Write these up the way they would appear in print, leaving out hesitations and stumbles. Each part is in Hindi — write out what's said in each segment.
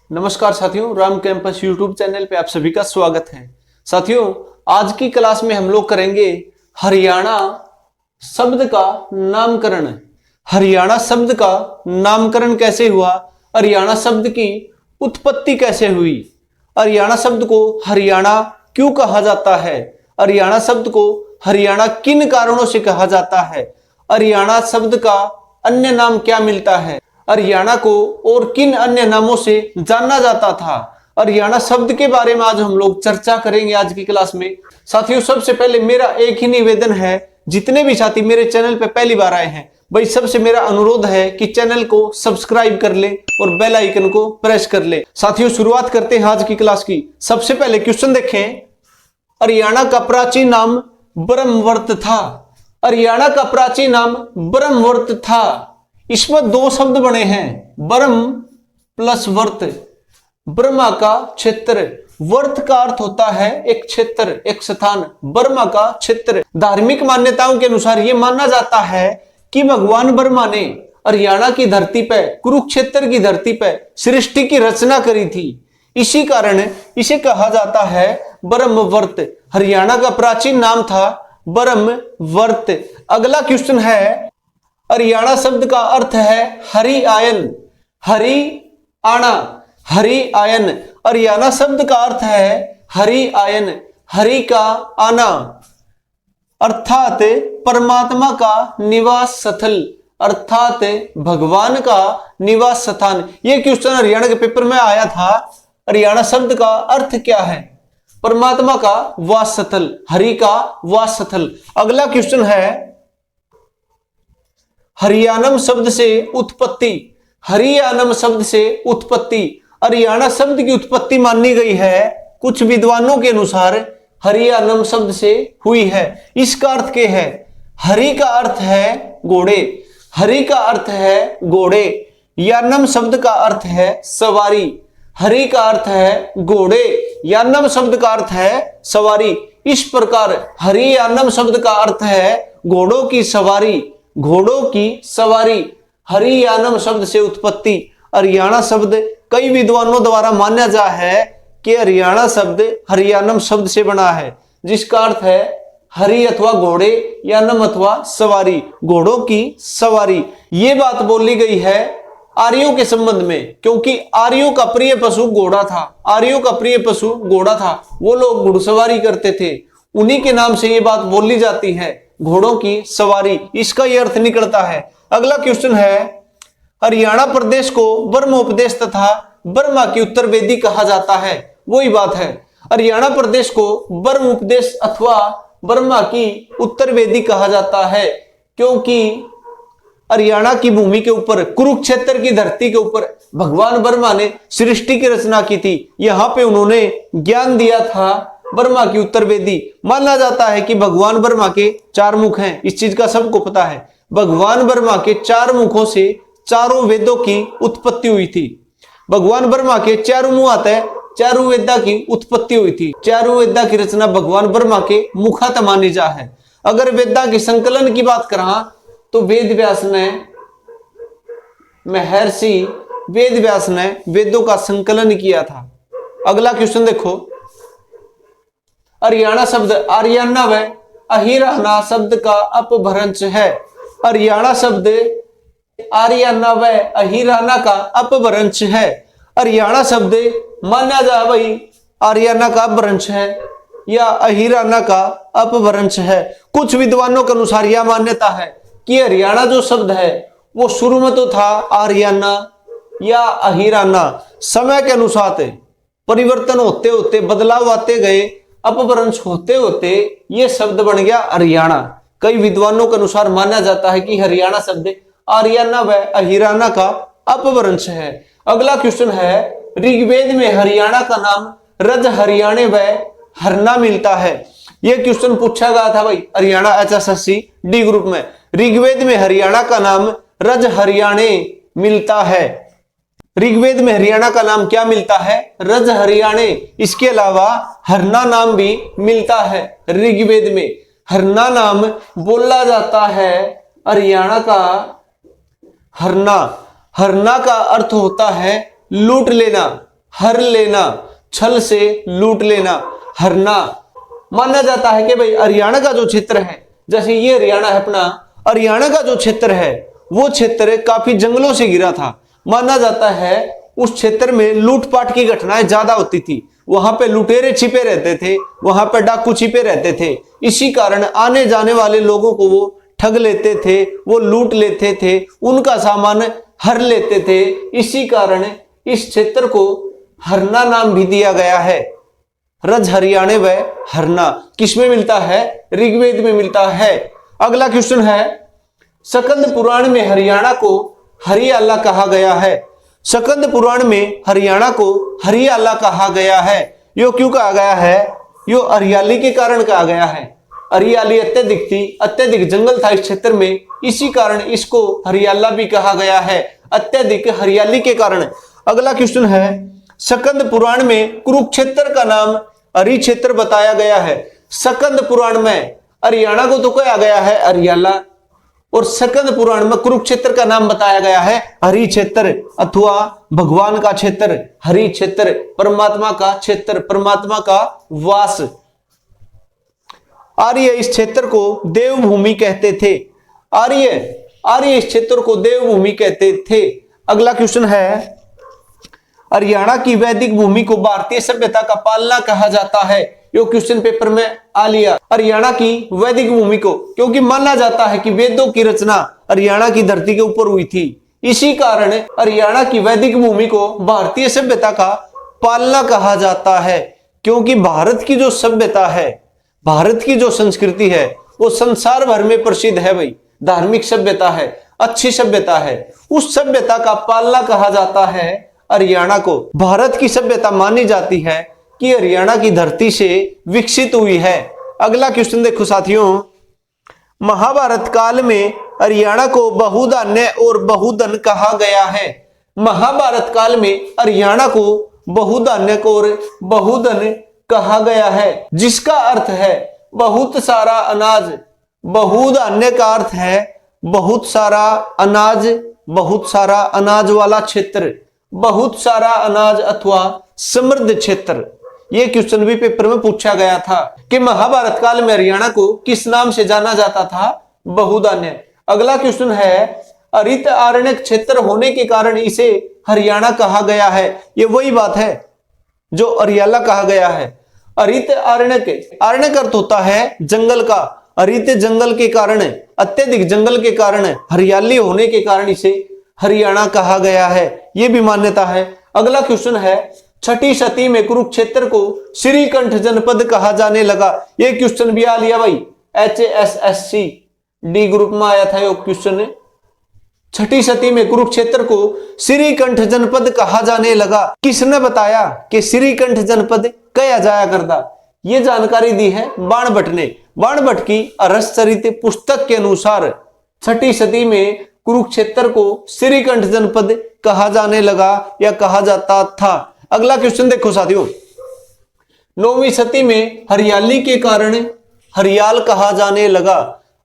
नमस्कार साथियों, राम कैंपस यूट्यूब चैनल पे आप सभी का स्वागत है। साथियों, आज की क्लास में हम लोग करेंगे हरियाणा शब्द का नामकरण। हरियाणा शब्द का नामकरण कैसे हुआ, हरियाणा शब्द की उत्पत्ति कैसे हुई, हरियाणा शब्द को हरियाणा क्यों कहा जाता है, हरियाणा शब्द को हरियाणा किन कारणों से कहा जाता है, हरियाणा शब्द का अन्य नाम क्या मिलता है, हरियाणा को और किन अन्य नामों से जाना जाता था। हरियाणा शब्द के बारे में आज हम लोग चर्चा करेंगे आज की क्लास में। साथियों, सबसे पहले मेरा एक ही निवेदन है, जितने भी साथी मेरे चैनल पे पहली बार आए हैं भाई, सबसे मेरा अनुरोध है कि चैनल को सब्सक्राइब कर ले और बेल आइकन को प्रेस कर ले। साथियों, शुरुआत करते हैं आज की क्लास की। सबसे पहले क्वेश्चन देखें, हरियाणा का प्राचीन नाम ब्रह्मवर्त था। हरियाणा का प्राचीन नाम ब्रह्मवर्त था। इसमें दो शब्द बने हैं, ब्रह्म प्लस वर्त। ब्रह्मा का क्षेत्र, वर्त का अर्थ होता है एक क्षेत्र, एक स्थान, ब्रह्मा का क्षेत्र। धार्मिक मान्यताओं के अनुसार यह माना जाता है कि भगवान ब्रह्मा ने हरियाणा की धरती पर, कुरुक्षेत्र की धरती पर सृष्टि की रचना करी थी। इसी कारण इसे कहा जाता है ब्रह्मवर्त। हरियाणा का प्राचीन नाम था ब्रह्मवर्त। अगला क्वेश्चन है, हरियाणा शब्द का अर्थ है हरि आयन, हरि आना, हरि आयन। हरियाणा शब्द का अर्थ है हरि आयन, हरि का आना, अर्थात परमात्मा का निवास स्थल, अर्थात भगवान का निवास स्थान। यह क्वेश्चन हरियाणा के पेपर में आया था। हरियाणा शब्द का अर्थ क्या है? परमात्मा का वास स्थल, हरि का वास स्थल। अगला क्वेश्चन है, हरियाणम शब्द से उत्पत्ति। हरियाणम शब्द से उत्पत्ति, हरियाणा शब्द की उत्पत्ति मानी गई है कुछ विद्वानों के अनुसार हरियाणम शब्द से हुई है। इसका अर्थ क्या है? हरि का अर्थ है घोड़े, हरि का अर्थ है घोड़े। यानम शब्द का अर्थ है सवारी, हरि का अर्थ है घोड़े, यानम शब्द का अर्थ है सवारी। इस प्रकार हरियाणम शब्द का अर्थ है घोड़ों की सवारी, घोड़ों की सवारी। हरियाणम शब्द से उत्पत्ति। हरियाणा शब्द कई विद्वानों द्वारा माना जा है कि हरियाणा शब्द हरियाणम शब्द से बना है, जिसका अर्थ है हरि अथवा घोड़े, यानम अथवा सवारी, घोड़ों की सवारी। ये बात बोली गई है आर्यों के संबंध में, क्योंकि आर्यों का प्रिय पशु घोड़ा था। आर्यों का प्रिय पशु घोड़ा था, वो लोग घुड़सवारी करते थे, उन्हीं के नाम से ये बात बोली जाती है, घोड़ों की सवारी। इसका यह अर्थ निकलता है। अगला क्वेश्चन है, हरियाणा प्रदेश को ब्रह्मोपदेश तथा ब्रह्मा की उत्तर वेदी कहा जाता है। वही बात है, हरियाणा प्रदेश को ब्रह्मोपदेश अथवा ब्रह्मा की उत्तर वेदी कहा जाता है, क्योंकि हरियाणा की भूमि के ऊपर, कुरुक्षेत्र की धरती के ऊपर भगवान ब्रह्मा ने सृष्टि की रचना की थी। यहां पे उन्होंने ज्ञान दिया था ब्रह्मा की उत्तर वेदी। माना जाता है कि भगवान ब्रह्मा के चार मुख हैं, इस चीज का सबको पता है। भगवान ब्रह्मा के चार मुखों से चारों वेदों की उत्पत्ति हुई थी। भगवान ब्रह्मा के चारों मुंह आते हैं, चारों वेदा की उत्पत्ति हुई थी। चारों वेदा की रचना भगवान ब्रह्मा के मुखात मानी जा है। अगर वेदा के संकलन की बात करा तो वेद व्यास ने, महर्षि वेद व्यास ने वेदों का संकलन किया था। अगला क्वेश्चन देखो, हरियाणा शब्द आर्याना व अहिराना शब्द का अपभ्रंश है। हरियाणा शब्द आर्याना व अहिराना का अपभ्रंश है। हरियाणा शब्द माना जा भाई आर्याना का अपभ्रंश है या अहिराना का अपभ्रंश है। कुछ विद्वानों के अनुसार यह मान्यता है कि हरियाणा जो शब्द है वो शुरू में तो था आर्याना या अहिराना, समय के अनुसार परिवर्तन होते होते, बदलाव आते गए, अपभ्रंश होते होते ये शब्द बन गया हरियाणा। कई विद्वानों के अनुसार माना जाता है कि हरियाणा शब्द आर्याना व अहिराना का अपभ्रंश है। अगला क्वेश्चन है, ऋग्वेद में हरियाणा का नाम रज हरियाणे व हरना मिलता है। यह क्वेश्चन पूछा गया था भाई हरियाणा HSSC डी ग्रुप में। ऋग्वेद में हरियाणा का नाम रज हरियाणे मिलता है। ऋग्वेद में हरियाणा का नाम क्या मिलता है? रज हरियाणे। इसके अलावा हरना नाम भी मिलता है। ऋग्वेद में हरना नाम बोला जाता है हरियाणा का हरना। हरना का अर्थ होता है लूट लेना, हर लेना, छल से लूट लेना, हरना। माना जाता है कि भाई हरियाणा का जो क्षेत्र है, जैसे ये हरियाणा है अपना, हरियाणा का जो क्षेत्र है वो क्षेत्र काफी जंगलों से घिरा था। माना जाता है उस क्षेत्र में लूटपाट की घटनाएं ज्यादा होती थी, वहां पे लुटेरे छिपे रहते थे, वहां पे डाकू छिपे रहते थे। इसी कारण आने जाने वाले लोगों को वो ठग लेते थे, वो लूट लेते थे, उनका सामान हर लेते थे। इसी कारण इस क्षेत्र को हरना नाम भी दिया गया है। रज हरियाणे व हरना किसमें मिलता है? ऋग्वेद में मिलता है। अगला क्वेश्चन है, सकंद पुराण में हरियाणा को हरियाला कहा गया है। सकंद पुराण में हरियाणा को हरियाला कहा गया है। यो क्यों कहा गया है? यो हरियाली के कारण कहा गया है। हरियाली अत्यधिक थी, अत्यधिक जंगल था इस क्षेत्र में, इसी कारण इसको हरियाला भी कहा गया है, अत्यधिक हरियाली के कारण। अगला क्वेश्चन है, सकंद पुराण में कुरुक्षेत्र का नाम हरि क्षेत्र बताया गया है। सकंद पुराण में हरियाणा को तो कहा गया है हरियाला, और सकंद पुराण में कुरुक्षेत्र का नाम बताया गया है हरि क्षेत्र, अथवा भगवान का क्षेत्र, हरि क्षेत्र, परमात्मा का क्षेत्र, परमात्मा का वास। आर्य इस क्षेत्र को देवभूमि कहते थे। आर्य इस क्षेत्र को देवभूमि कहते थे। अगला क्वेश्चन है, हरियाणा की वैदिक भूमि को भारतीय सभ्यता का पालना कहा जाता है। यो क्वेश्चन पेपर में आ लिया। हरियाणा की वैदिक भूमि को, क्योंकि माना जाता है कि वेदों की रचना हरियाणा की धरती के ऊपर हुई थी, इसी कारण हरियाणा की वैदिक भूमि को भारतीय सभ्यता का पालना कहा जाता है। क्योंकि भारत की जो सभ्यता है, भारत की जो संस्कृति है, वो संसार भर में प्रसिद्ध है भाई। धार्मिक सभ्यता है, अच्छी सभ्यता है, उस सभ्यता का पालना कहा जाता है हरियाणा को। भारत की सभ्यता मानी जाती है कि हरियाणा की धरती से विकसित हुई है। अगला क्वेश्चन देखो साथियों, महाभारत काल में हरियाणा को बहुधान्य और बहुधन कहा गया है। महाभारत काल में हरियाणा को बहुधान्य और बहुधन कहा गया है, जिसका अर्थ है बहुत सारा अनाज। बहुधान्य का अर्थ है बहुत सारा अनाज, बहुत सारा अनाज वाला क्षेत्र, बहुत सारा अनाज अथवा समृद्ध क्षेत्र। यह क्वेश्चन भी पेपर में पूछा गया था कि महाभारत काल में हरियाणा को किस नाम से जाना जाता था? बहुधान्य। अगला क्वेश्चन है, हरित आरण्यक क्षेत्र होने के कारण इसे हरियाणा कहा गया है। ये वही बात है जो हरियाला कहा गया है। हरित आरण्यक, आरण्यक अर्थ होता है जंगल का। हरित जंगल के कारण, अत्यधिक जंगल के कारण, हरियाली होने के कारण इसे हरियाणा कहा गया है, यह भी मान्यता है। अगला क्वेश्चन है, छठी सदी में कुरुक्षेत्र को श्रीकंठ जनपद कहा जाने लगा। यह क्वेश्चन भी आ लिया भाई, HSSC डी ग्रुप में आया था ये क्वेश्चन। छठी सदी में कुरुक्षेत्र को श्रीकंठ जनपद कहा जाने लगा। किसने बताया कि श्रीकंठ जनपद कहा जाया करता? यह जानकारी दी है बाणभट्ट ने। बाणभट्ट की अरसचरित पुस्तक के अनुसार छठी सदी में कुरुक्षेत्र को श्रीकंठ जनपद कहा जाने लगा या कहा जाता था। अगला क्वेश्चन देखो साथियों, 9वीं सदी में हरियाली के कारण हरियाल कहा जाने लगा।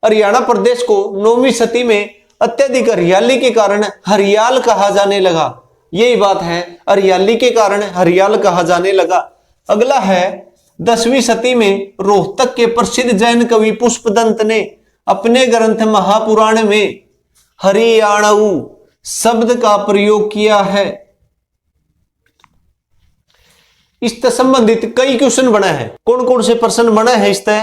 हरियाणा प्रदेश को 9वीं सदी में अत्यधिक हरियाली के कारण हरियाल कहा जाने लगा। यही बात है, हरियाली के कारण हरियाल कहा जाने लगा। अगला है, 10वीं सदी में रोहतक के प्रसिद्ध जैन कवि पुष्पदंत ने अपने ग्रंथ महापुराण में हरियाणऊ शब्द का प्रयोग किया है। इससे संबंधित कई क्वेश्चन बने हैं। कौन कौन से प्रश्न बने हैं इससे?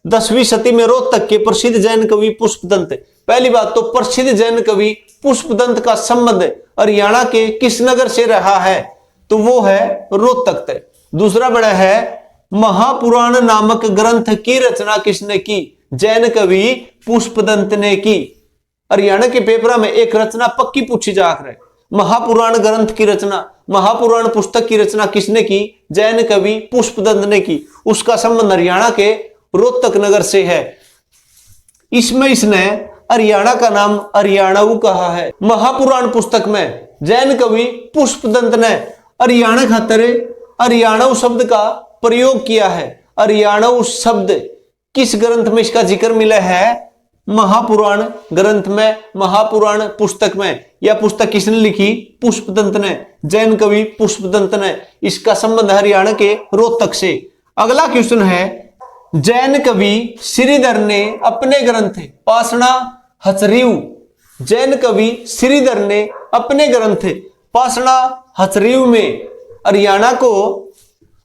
10वीं सदी में रोहतक के प्रसिद्ध जैन कवि पुष्पदंत। पहली बात तो प्रसिद्ध जैन कवि पुष्पदंत का संबंध हरियाणा के किस नगर से रहा है? तो वो है रोहतक तक। दूसरा बड़ा है, महापुराण नामक ग्रंथ की रचना किसने की? जैन कवि पुष्पदंत ने की। हरियाणा के पेपर में एक रचना पक्की पूछी जा रही है, महापुराण ग्रंथ की रचना, महापुराण पुस्तक की रचना किसने की? जैन कवि पुष्पदंत ने की। उसका संबंध हरियाणा के रोहतक नगर से है। इसमें इसने हरियाणा का नाम हरियाणऊ कहा है। महापुराण पुस्तक में जैन कवि पुष्पदंत ने हरियाणा खातिर हरियाणऊ शब्द का प्रयोग किया है। हरियाणऊ शब्द किस ग्रंथ में इसका जिक्र मिला है? महापुराण ग्रंथ में, महापुराण पुस्तक में। यह पुस्तक किसने लिखी? पुष्पदंत ने, जैन कवि पुष्पदंत ने। इसका संबंध हरियाणा के रोहतक से। अगला क्वेश्चन है, जैन कवि श्रीधर ने अपने ग्रंथ पाषाणा हचरीव, जैन कवि श्रीधर ने अपने ग्रंथ पाषाणा हचरीव में हरियाणा को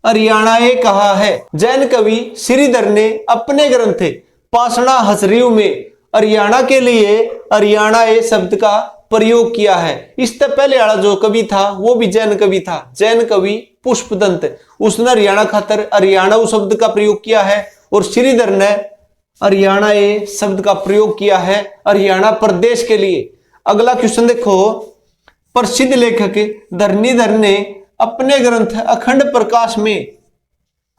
हरियाणाए कहा है। जैन कवि श्रीधर ने अपने ग्रंथ पाषाणा हचरीव में हरियाणा के लिए हरियाणाए शब्द का प्रयोग किया है। इससे पहले वाला जो कवि था वो भी जैन कवि था, जैन कवि पुष्पदंत। उसने हरियाणा खातर हरियाणा शब्द का प्रयोग किया है और श्रीधर ने हरियाणाए शब्द का प्रयोग किया है हरियाणा प्रदेश के लिए। अगला क्वेश्चन देखो, प्रसिद्ध लेखक धरणीधर ने अपने ग्रंथ अखंड प्रकाश में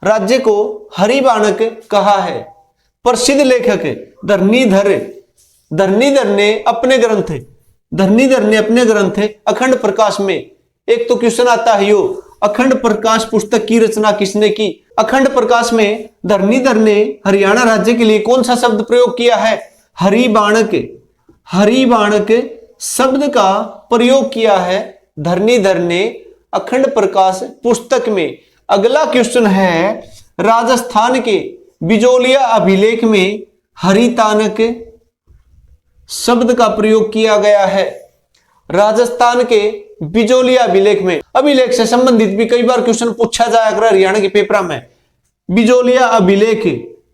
राज्य को हरिबाणक कहा है। प्रसिद्ध लेखक धरणीधर ने अपने ग्रंथ अखंड प्रकाश में, एक तो क्वेश्चन आता है यो, अखंड प्रकाश पुस्तक की रचना किसने की? अखंड प्रकाश में धरणीधर ने हरियाणा राज्य के लिए कौन सा शब्द प्रयोग किया है? हरिबाणक, हरिबाणक शब्द का प्रयोग किया है धरणीधर ने अखंड प्रकाश पुस्तक में। अगला क्वेश्चन है, राजस्थान के बिजोलिया अभिलेख में हरितानक शब्द का प्रयोग किया गया है। राजस्थान के बिजोलिया अभिलेख में, अभिलेख से संबंधित भी कई बार क्वेश्चन पूछा जाएगा हरियाणा के पेपर में। बिजोलिया अभिलेख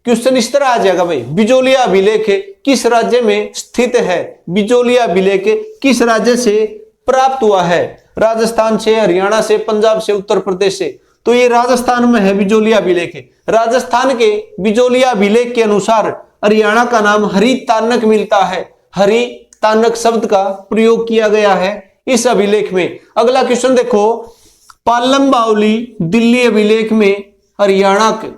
क्वेश्चन इस तरह आ जाएगा भाई, बिजोलिया अभिलेख किस राज्य में स्थित है? बिजोलिया अभिलेख किस राज्य से प्राप्त हुआ है? राजस्थान से, हरियाणा से, पंजाब से, उत्तर प्रदेश से। तो ये राजस्थान में है बिजोलिया अभिलेख। राजस्थान के बिजोलिया अभिलेख के अनुसार हरियाणा का नाम हरितानक मिलता है। हरितानक शब्द का प्रयोग किया गया है इस अभिलेख में। अगला क्वेश्चन देखो, पालम बावली दिल्ली अभिलेख में हरियाणा के,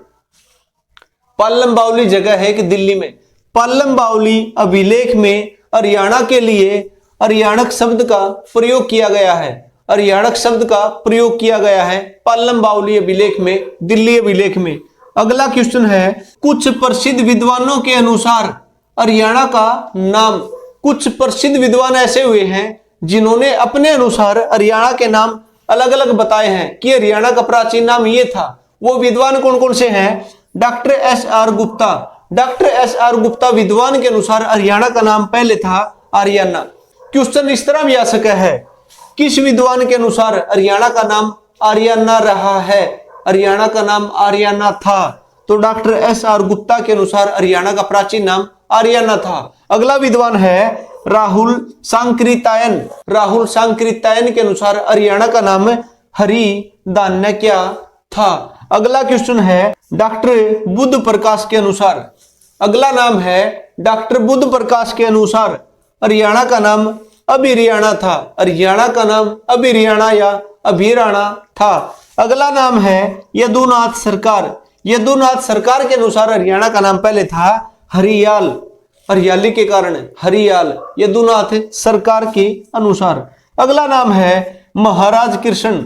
पालम बावली जगह है कि दिल्ली में, पालम बावली अभिलेख में हरियाणा के लिए हरियाणक शब्द का प्रयोग किया गया है। हरियाणक शब्द का प्रयोग किया गया है पालम बावली अभिलेख में, दिल्ली अभिलेख में। अगला क्वेश्चन है, कुछ प्रसिद्ध विद्वानों के अनुसार हरियाणा का नाम, कुछ प्रसिद्ध विद्वान ऐसे हुए हैं जिन्होंने अपने अनुसार हरियाणा के नाम अलग अलग बताए हैं कि हरियाणा का प्राचीन नाम ये था। वो विद्वान कौन कौन से हैं? Doctor SR. Gupta, doctor SR. Gupta विद्वान के अनुसार हरियाणा का नाम पहले था आर्याना। क्वेश्चन इस तरह भी आ सका है, किस विद्वान के अनुसार हरियाणा का नाम आर्याना रहा है? हरियाणा का नाम आर्याना था। तो डॉक्टर एस.आर. गुप्ता के अनुसार हरियाणा का प्राचीन नाम आर्याना था। अगला विद्वान है राहुल सांकृत्यायन, राहुल सांकृत्यायन के अनुसार हरियाणा का नाम हरिधान्यक्या था। अगला क्वेश्चन है, डॉक्टर बुद्ध प्रकाश के अनुसार, अगला नाम है डॉक्टर बुद्ध प्रकाश के अनुसार हरियाणा का नाम अभिरियाणा था। हरियाणा का नाम अभिरियाणा या अभिराणा था। अगला नाम है यदुनाथ सरकार, यदुनाथ सरकार के अनुसार हरियाणा का नाम पहले था हरियाल, हरियाली के कारण हरियाल, यदुनाथ सरकार के अनुसार। अगला नाम है महाराज कृष्ण,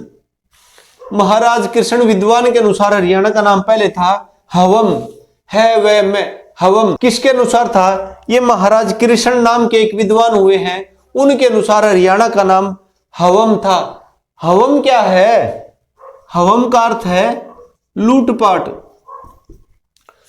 महाराज कृष्ण विद्वान के अनुसार हरियाणा का नाम पहले था हवम, है वे में हवम किसके अनुसार था? ये महाराज कृष्ण नाम के एक विद्वान हुए हैं, उनके अनुसार हरियाणा का नाम हवम था। हवम क्या है? हवम का अर्थ है लूटपाट।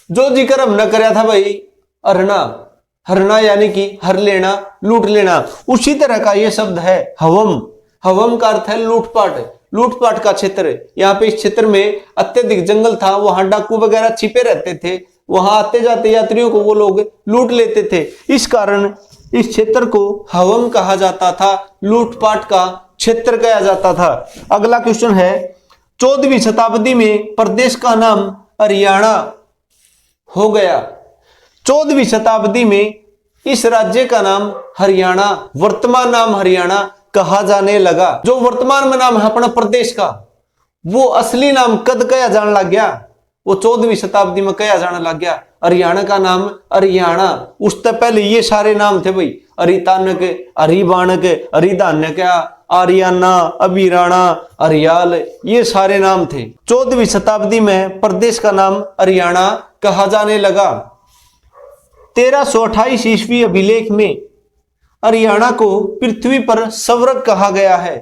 जो जिक्र हमने कराया था भाई हरना, हरना यानी कि हर लेना, लूट लेना, उसी तरह का ये शब्द है हवम। हवम का अर्थ है लूटपाट, लूटपाट का क्षेत्र। यहाँ पे इस क्षेत्र में अत्यधिक जंगल था, वहां डाकू वगैरह छिपे रहते थे, वहां आते जाते यात्रियों को वो लोग लूट लेते थे। इस कारण इस क्षेत्र को हवम कहा जाता था, लूटपाट का क्षेत्र कहा जाता था। अगला क्वेश्चन है, 14वीं शताब्दी में प्रदेश का नाम हरियाणा हो गया। 14वीं शताब्दी में इस राज्य का नाम हरियाणा, वर्तमान नाम हरियाणा कहा जाने लगा। जो वर्तमान में नाम है अपना प्रदेश का, वो असली नाम कद कया जाने लग गया? वो 14वीं शताब्दी में कया जाने लग गया। हरियाणा का नाम हरियाणा, उससे पहले ये सारे नाम थे भाई, हरितानक, हरिबाणक, हरिधान्यक्या, आर्याना, अभिराणा, हरियाल, ये सारे नाम थे। 14वीं शताब्दी में प्रदेश का नाम हरियाणा कहा जाने लगा। 1328 ईस्वी अभिलेख में हरियाणा को पृथ्वी पर स्वर्ग कहा गया है।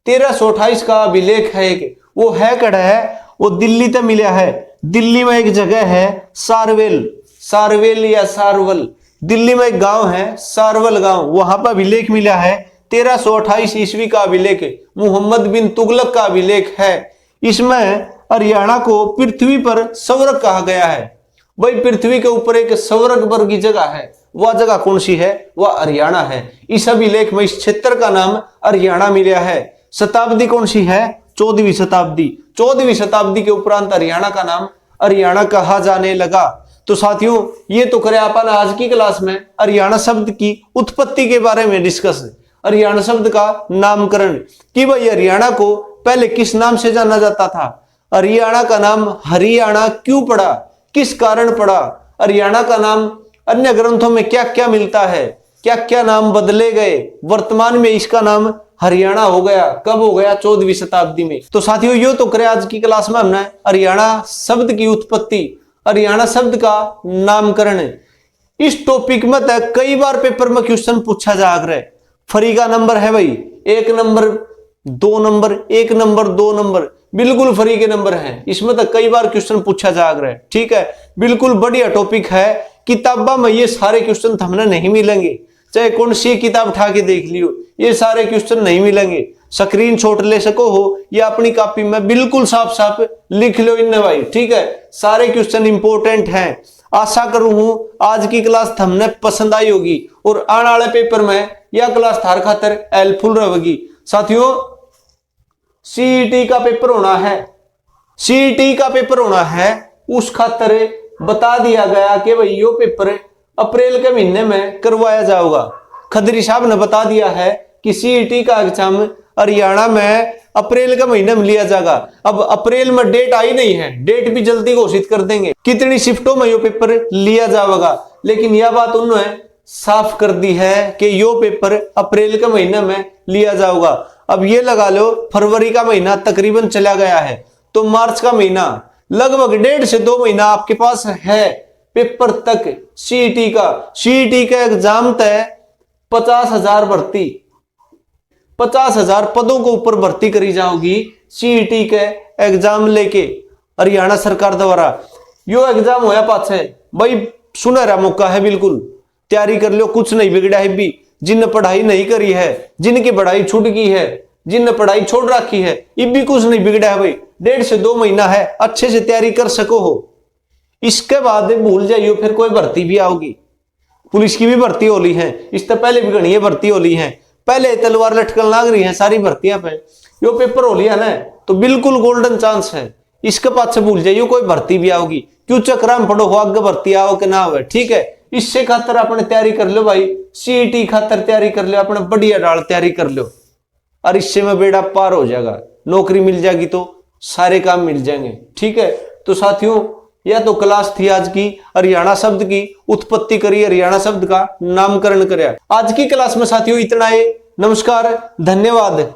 1328 का अभिलेख है कि वो है कड़ा है, वो दिल्ली तक मिला है। दिल्ली में एक जगह है सारवेल, सारवेल या सारवल, दिल्ली में एक गांव है सारवल गांव, वहां पर अभिलेख मिला है। 1328 ईस्वी का अभिलेख मोहम्मद बिन तुगलक का अभिलेख है। इसमें हरियाणा को पृथ्वी पर स्वर्ग कहा गया है। भाई पृथ्वी के ऊपर एक स्वर्ग वर्गी जगह है, वह जगह कौन सी है? वह हरियाणा है। इस अभिलेख में इस क्षेत्र का नाम हरियाणा मिला है। शताब्दी कौन सी है? 14वीं शताब्दी। 14वीं शताब्दी के उपरांत हरियाणा का नाम हरियाणा कहा जाने लगा। तो साथियों ये तो करे अपन आज की क्लास में हरियाणा शब्द की उत्पत्ति के बारे में डिस्कस, हरियाणा शब्द का नामकरण कि भाई हरियाणा को पहले किस नाम से जाना जाता था। हरियाणा का नाम हरियाणा क्यों पड़ा, किस कारण पड़ा, हरियाणा का नाम अन्य ग्रंथों में क्या क्या मिलता है, क्या क्या नाम बदले गए, वर्तमान में इसका नाम हरियाणा हो गया, कब हो गया? 14वीं शताब्दी में। तो साथियों यो तो करे आज की क्लास में हमने हरियाणा शब्द की उत्पत्ति, हरियाणा शब्द का नामकरण। इस टॉपिक में तक कई बार पेपर में क्वेश्चन पूछा जा रहा है। फ्री का नंबर है भाई, 1 नंबर 2 नंबर, 1 नंबर 2 नंबर, बिल्कुल फ्री के नंबर हैं। इसमें तक कई बार क्वेश्चन पूछा जा रहा है। ठीक है, बिल्कुल बढ़िया टॉपिक है। किताबा में ये सारे क्वेश्चन हमने नहीं मिलेंगे, चाहे कौन सी किताब उठा के देख लियो, ये सारे क्वेश्चन नहीं मिलेंगे। स्क्रीनशॉट ले सको हो या अपनी कॉपी में बिल्कुल साफ साफ लिख लो इन भाई। ठीक है, सारे क्वेश्चन इंपॉर्टेंट हैं। आशा करूं हूं आज की क्लास हमने पसंद आई होगी और आने वाले पेपर में यह क्लास थार खातर हेल्पफुल रहेगी। साथियों सीईटी का पेपर होना है, सीईटी का पेपर होना है, उस खातर बता दिया गया कि भाई यो पेपर अप्रैल के महीने में करवाया जाएगा। खदरी साहब ने बता दिया है कि सीईटी का एग्जाम हरियाणा में अप्रैल के महीने में लिया जाएगा। अब अप्रैल में डेट आई नहीं है, डेट भी जल्दी घोषित कर देंगे कितनी शिफ्टों में यो पेपर लिया जाएगा। लेकिन यह बात उन्होंने साफ कर दी है कि यो पेपर अप्रैल के महीने में लिया जाएगा। अब ये लगा लो फरवरी का महीना तकरीबन चला गया है, तो मार्च का महीना लगभग 1.5 से 2 महीना आपके पास है पेपर तक सीईटी का। सीईटी का एग्जाम तय 50,000 भर्ती, 50,000 पदों को ऊपर भर्ती करी जाओगी सीईटी के एग्जाम लेके हरियाणा सरकार द्वारा। यो एग्जाम होया पास है भाई, सुनहरा मौका है, बिल्कुल तैयारी कर लो, कुछ नहीं बिगड़ा है भी। जिन पढ़ाई नहीं करी है, जिनकी पढ़ाई छूट गई है, जिन पढ़ाई छोड़ रखी है, ये भी कुछ नहीं बिगड़ा है भाई। 1.5 से 2 महीना है, अच्छे से तैयारी कर सको हो। इसके बाद भूल जाइयो फिर कोई भर्ती भी आओगी, पुलिस की भी भर्ती होली है, इससे पहले भी गणिये भर्ती होली है, पहले तलवार लटकन लाग रही है सारी भर्तियां पे। यो पेपर हो लिया ना तो बिल्कुल गोल्डन चांस है, इसके पास भूल जाइयो कोई भर्ती भी आओगी। क्यों चक्राम पढ़ो हो, आगे भर्ती आओ के ना हो। ठीक है, इससे खातर अपने तैयारी कर लो भाई, सीईटी खातर तैयारी कर लो, अपने बढ़िया डाल तैयारी कर लो और इससे में बेड़ा पार हो जाएगा, नौकरी मिल जाएगी तो सारे काम मिल जाएंगे। ठीक है, तो साथियों यह तो क्लास थी आज की, हरियाणा शब्द की उत्पत्ति करी, हरियाणा शब्द का नामकरण कराया। आज की क्लास में साथियों इतना है। नमस्कार, धन्यवाद।